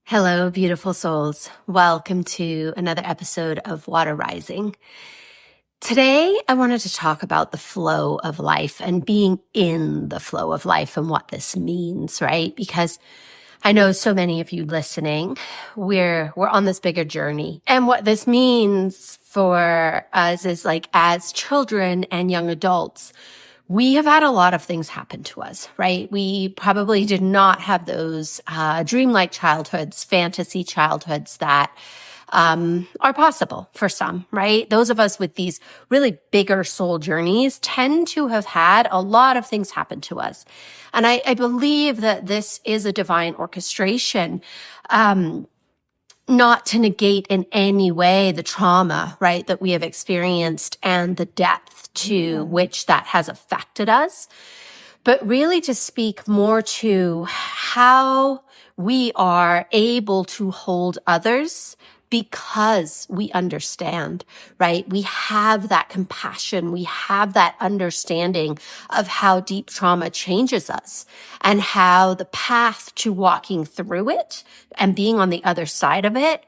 Hello, beautiful souls. Welcome to another episode of Water Rising. Today, I wanted to talk about the flow of life and being in the flow of life and what this means, right? Because I know so many of you listening, we're on this bigger journey. And what this means for us is like as children and young adults, we have had a lot of things happen to us, right? We probably did not have those dreamlike childhoods, fantasy childhoods that are possible for some, right? Those of us with these really bigger soul journeys tend to have had a lot of things happen to us. And I believe that this is a divine orchestration, not to negate in any way the trauma, right, that we have experienced and the depth to which that has affected us, but really to speak more to how we are able to hold others because we understand, right? We have that compassion. We have that understanding of how deep trauma changes us and how the path to walking through it and being on the other side of it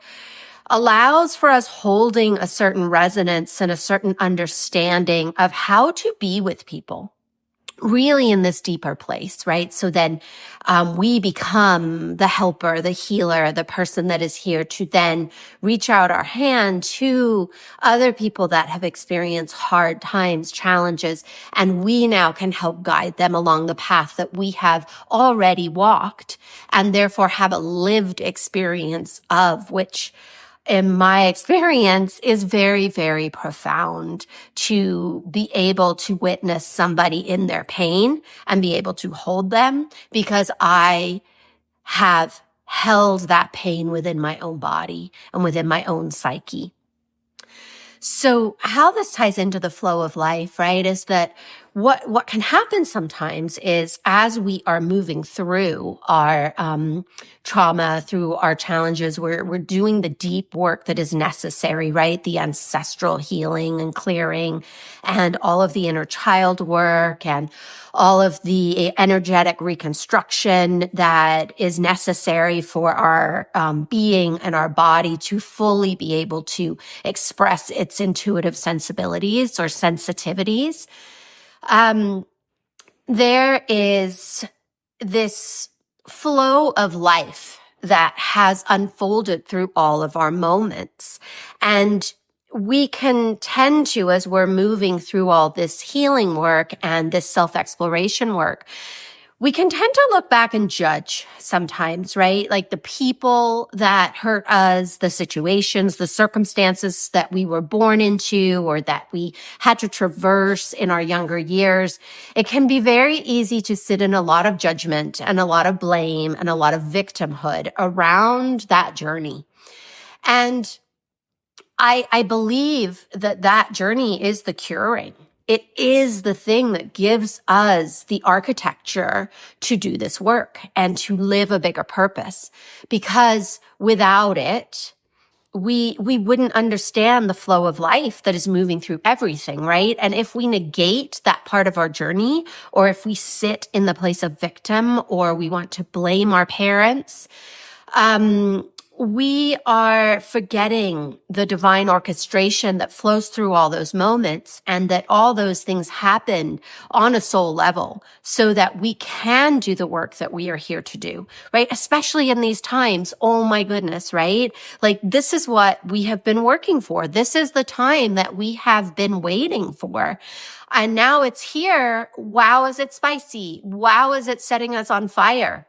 allows for us holding a certain resonance and a certain understanding of how to be with people really in this deeper place, right? So then we become the helper, the healer, the person that is here to then reach out our hand to other people that have experienced hard times, challenges, and we now can help guide them along the path that we have already walked and therefore have a lived experience of, which in my experience is very, very profound to be able to witness somebody in their pain and be able to hold them because I have held that pain within my own body and within my own psyche. So how this ties into the flow of life, right, is that what can happen sometimes is as we are moving through our trauma, through our challenges, we're doing the deep work that is necessary, right? The ancestral healing and clearing and all of the inner child work and all of the energetic reconstruction that is necessary for our being and our body to fully be able to express its intuitive sensibilities or sensitivities. There is this flow of life that has unfolded through all of our moments. And we can tend to, as we're moving through all this healing work and this self-exploration work, we can tend to look back and judge sometimes, right? Like the people that hurt us, the situations, the circumstances that we were born into or that we had to traverse in our younger years. It can be very easy to sit in a lot of judgment and a lot of blame and a lot of victimhood around that journey. And I believe that journey is the curing. It is the thing that gives us the architecture to do this work and to live a bigger purpose. Because without it, we wouldn't understand the flow of life that is moving through everything, right? And if we negate that part of our journey, or if we sit in the place of victim, or we want to blame our parents, we are forgetting the divine orchestration that flows through all those moments and that all those things happen on a soul level so that we can do the work that we are here to do, right? Especially in these times. Oh my goodness, right? Like this is what we have been working for. This is the time that we have been waiting for. And now it's here. Wow, is it spicy? Wow, is it setting us on fire?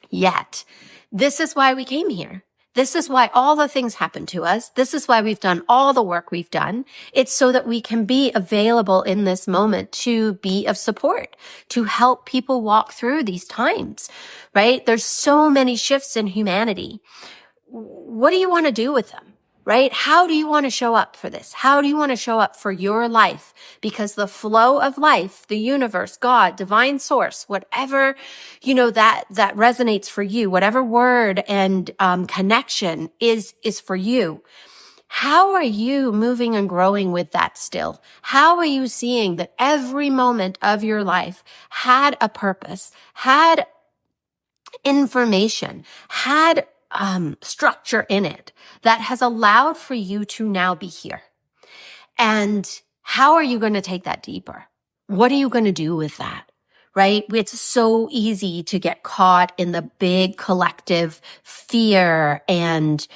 Yet, this is why we came here. This is why all the things happen to us. This is why we've done all the work we've done. It's so that we can be available in this moment to be of support, to help people walk through these times, right? There's so many shifts in humanity. What do you want to do with them? Right? How do you want to show up for this? How do you want to show up for your life? Because the flow of life, the universe, God, divine source, whatever, that resonates for you, whatever word and connection is for you. How are you moving and growing with that still? How are you seeing that every moment of your life had a purpose, had information, had structure in it that has allowed for you to now be here. And how are you going to take that deeper? What are you going to do with that? Right? It's so easy to get caught in the big collective fear and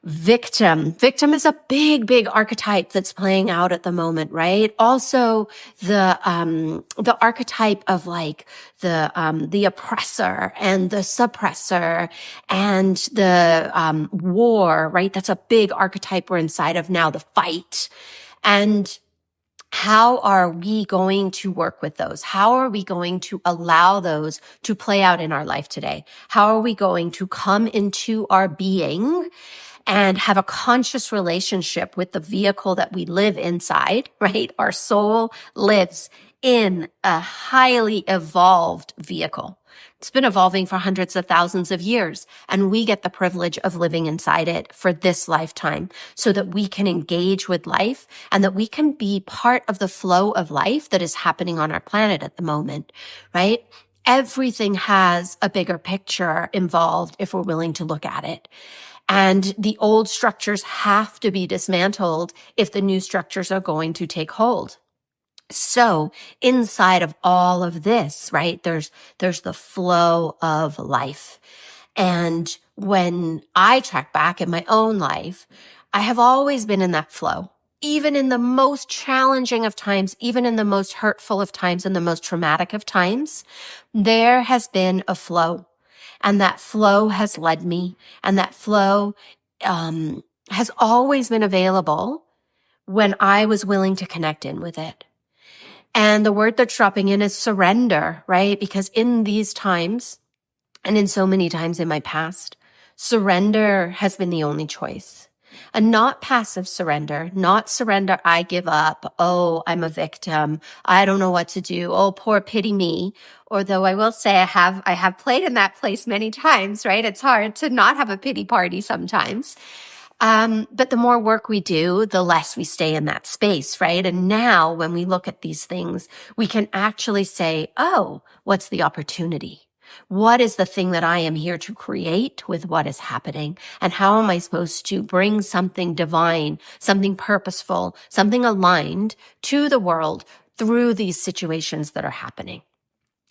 victim. Victim is a big, big archetype that's playing out at the moment, right? Also, the archetype of like the oppressor and the suppressor and the war, right? That's a big archetype we're inside of now, the fight. And how are we going to work with those? How are we going to allow those to play out in our life today? How are we going to come into our being and have a conscious relationship with the vehicle that we live inside, right? Our soul lives in a highly evolved vehicle. It's been evolving for hundreds of thousands of years, and we get the privilege of living inside it for this lifetime so that we can engage with life and that we can be part of the flow of life that is happening on our planet at the moment, right? Everything has a bigger picture involved if we're willing to look at it. And the old structures have to be dismantled if the new structures are going to take hold. So inside of all of this, right, there's the flow of life. And when I track back in my own life, I have always been in that flow. Even in the most challenging of times, even in the most hurtful of times and the most traumatic of times, there has been a flow. And that flow has led me. And that flow has always been available when I was willing to connect in with it. And the word that's dropping in is surrender, right? Because in these times, and in so many times in my past, surrender has been the only choice. And not passive surrender, not surrender, I give up. Oh, I'm a victim. I don't know what to do. Oh, poor pity me. Although I will say I have played in that place many times, right? It's hard to not have a pity party sometimes. But the more work we do, the less we stay in that space, right? And now when we look at these things, we can actually say, oh, what's the opportunity? What is the thing that I am here to create with what is happening? And how am I supposed to bring something divine, something purposeful, something aligned to the world through these situations that are happening?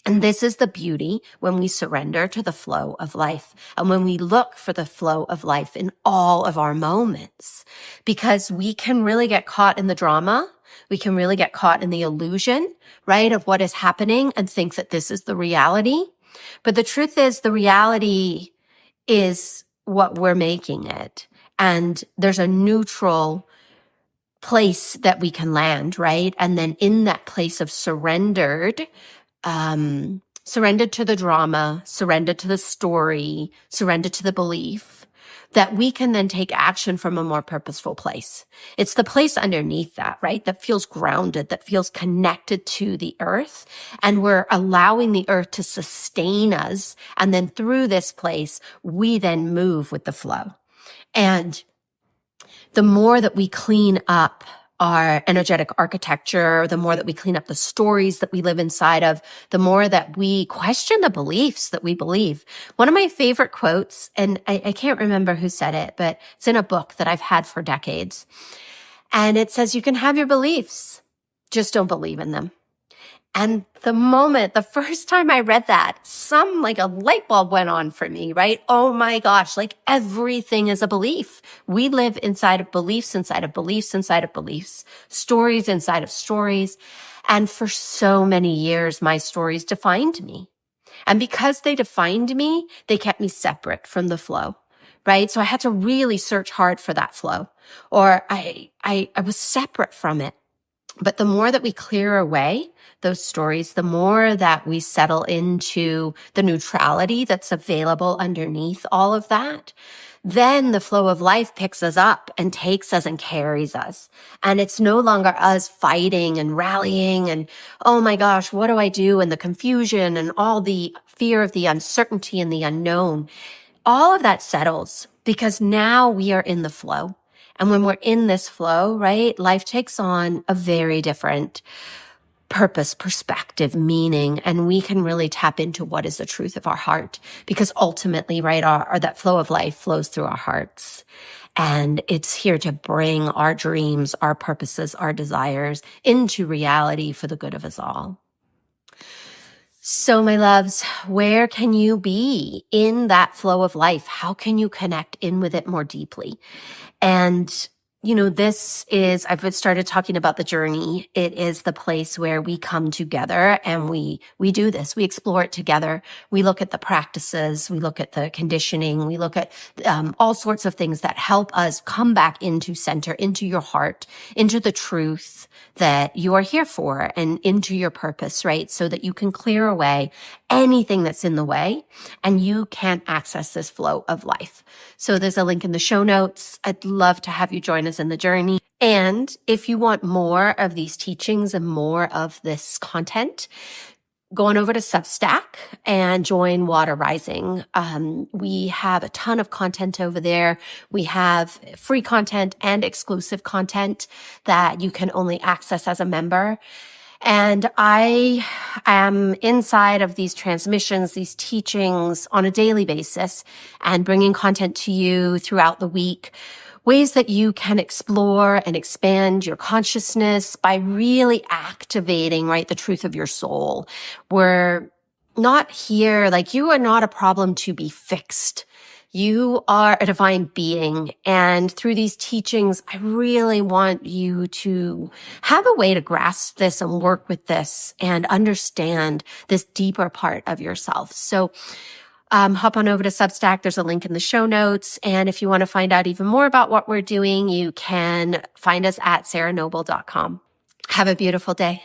And this is the beauty when we surrender to the flow of life and when we look for the flow of life in all of our moments, because we can really get caught in the drama. We can really get caught in the illusion, right, of what is happening and think that this is the reality. But the truth is the reality is what we're making it. And there's a neutral place that we can land, right? And then in that place of surrendered to the drama, surrendered to the story, surrendered to the belief, that we can then take action from a more purposeful place. It's the place underneath that, right? That feels grounded, that feels connected to the earth. And we're allowing the earth to sustain us. And then through this place, we then move with the flow. And the more that we clean up our energetic architecture, the more that we clean up the stories that we live inside of, the more that we question the beliefs that we believe. One of my favorite quotes, and I can't remember who said it, but it's in a book that I've had for decades. And it says, you can have your beliefs, just don't believe in them. And the first time I read that, a light bulb went on for me, right? Oh my gosh, like everything is a belief. We live inside of beliefs, inside of beliefs, inside of beliefs, stories inside of stories. And for so many years, my stories defined me. And because they defined me, they kept me separate from the flow, right? So I had to really search hard for that flow, or I was separate from it. But the more that we clear away those stories, the more that we settle into the neutrality that's available underneath all of that, then the flow of life picks us up and takes us and carries us. And it's no longer us fighting and rallying and, oh my gosh, what do I do? And the confusion and all the fear of the uncertainty and the unknown. All of that settles because now we are in the flow. And when we're in this flow, right, life takes on a very different purpose, perspective, meaning, and we can really tap into what is the truth of our heart, because ultimately, right, that flow of life flows through our hearts. And it's here to bring our dreams, our purposes, our desires into reality for the good of us all. So my loves, where can you be in that flow of life? How can you connect in with it more deeply? And this is, I've started talking about the journey. It is the place where we come together and we do this. We explore it together. We look at the practices. We look at the conditioning. We look at all sorts of things that help us come back into center, into your heart, into the truth that you are here for, and into your purpose, right? So that you can clear away anything that's in the way and you can access this flow of life. So there's a link in the show notes. I'd love to have you join us in the journey. And if you want more of these teachings and more of this content, go on over to Substack and join Water Rising. We have a ton of content over there. We have free content and exclusive content that you can only access as a member. And I am inside of these transmissions, these teachings on a daily basis, and bringing content to you throughout the week, ways that you can explore and expand your consciousness by really activating, right, the truth of your soul. We're not here, like, you are not a problem to be fixed. You are a divine being. And through these teachings, I really want you to have a way to grasp this and work with this and understand this deeper part of yourself. So hop on over to Substack. There's a link in the show notes. And if you want to find out even more about what we're doing, you can find us at sarahnoble.com. Have a beautiful day.